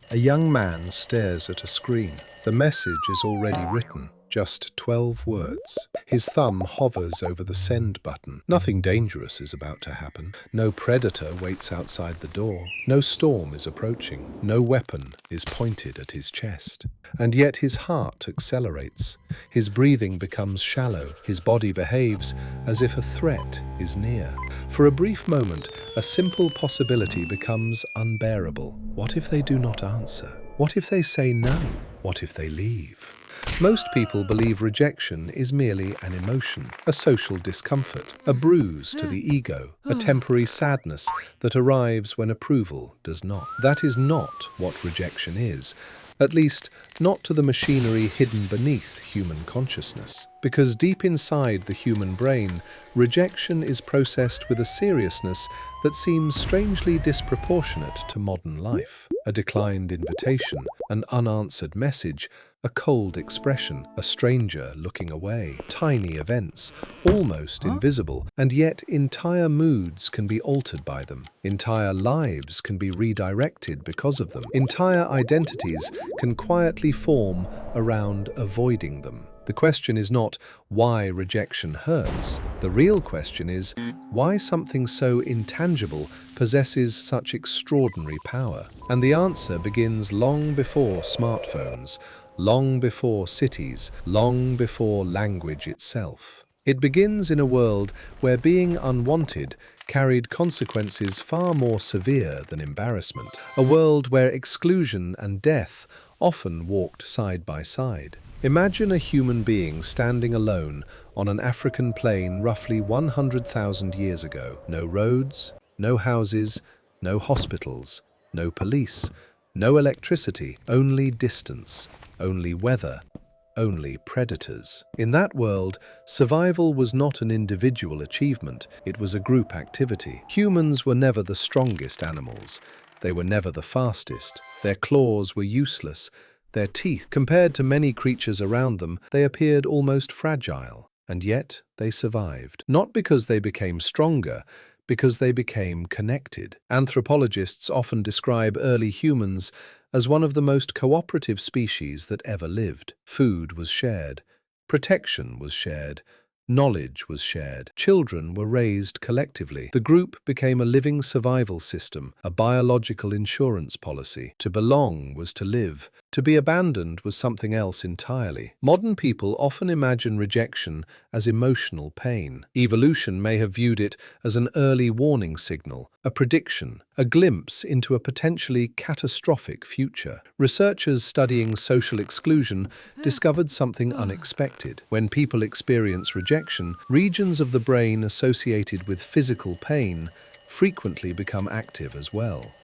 A young man stares at a screen. The message is already written, just 12 words. His thumb hovers over the send button. Nothing dangerous is about to happen. No predator waits outside the door. No storm is approaching. No weapon is pointed at his chest. And yet his heart accelerates. His breathing becomes shallow. His body behaves as if a threat is near. For a brief moment, a simple possibility becomes unbearable. What if they do not answer? What if they say no? What if they leave? Most people believe rejection is merely an emotion, a social discomfort, a bruise to the ego, a temporary sadness that arrives when approval does not. That is not what rejection is, at least not to the machinery hidden beneath human consciousness. Because deep inside the human brain, rejection is processed with a seriousness that seems strangely disproportionate to modern life. A declined invitation, an unanswered message, a cold expression, a stranger looking away. Tiny events, almost invisible, and yet entire moods can be altered by them. Entire lives can be redirected because of them. Entire identities can quietly form around avoiding them. The question is not why rejection hurts. The real question is why something so intangible possesses such extraordinary power. And the answer begins long before smartphones, long before cities, long before language itself. It begins in a world where being unwanted carried consequences far more severe than embarrassment. A world where exclusion and death often walked side by side. Imagine a human being standing alone on an African plain roughly 100,000 years ago. No roads, no houses, no hospitals, no police, no electricity, only distance, only weather, only predators. In that world, survival was not an individual achievement, it was a group activity. Humans were never the strongest animals. They were never the fastest. Their claws were useless. Their teeth, compared to many creatures around them, they appeared almost fragile. And yet they survived. Not because they became stronger, because they became connected. Anthropologists often describe early humans as one of the most cooperative species that ever lived. Food was shared. Protection was shared. Knowledge was shared. Children were raised collectively. The group became a living survival system, a biological insurance policy. To belong was to live. To be abandoned was something else entirely. Modern people often imagine rejection as emotional pain. Evolution may have viewed it as an early warning signal, a prediction, a glimpse into a potentially catastrophic future. Researchers studying social exclusion discovered something unexpected. When people experience rejection, regions of the brain associated with physical pain frequently become active as well.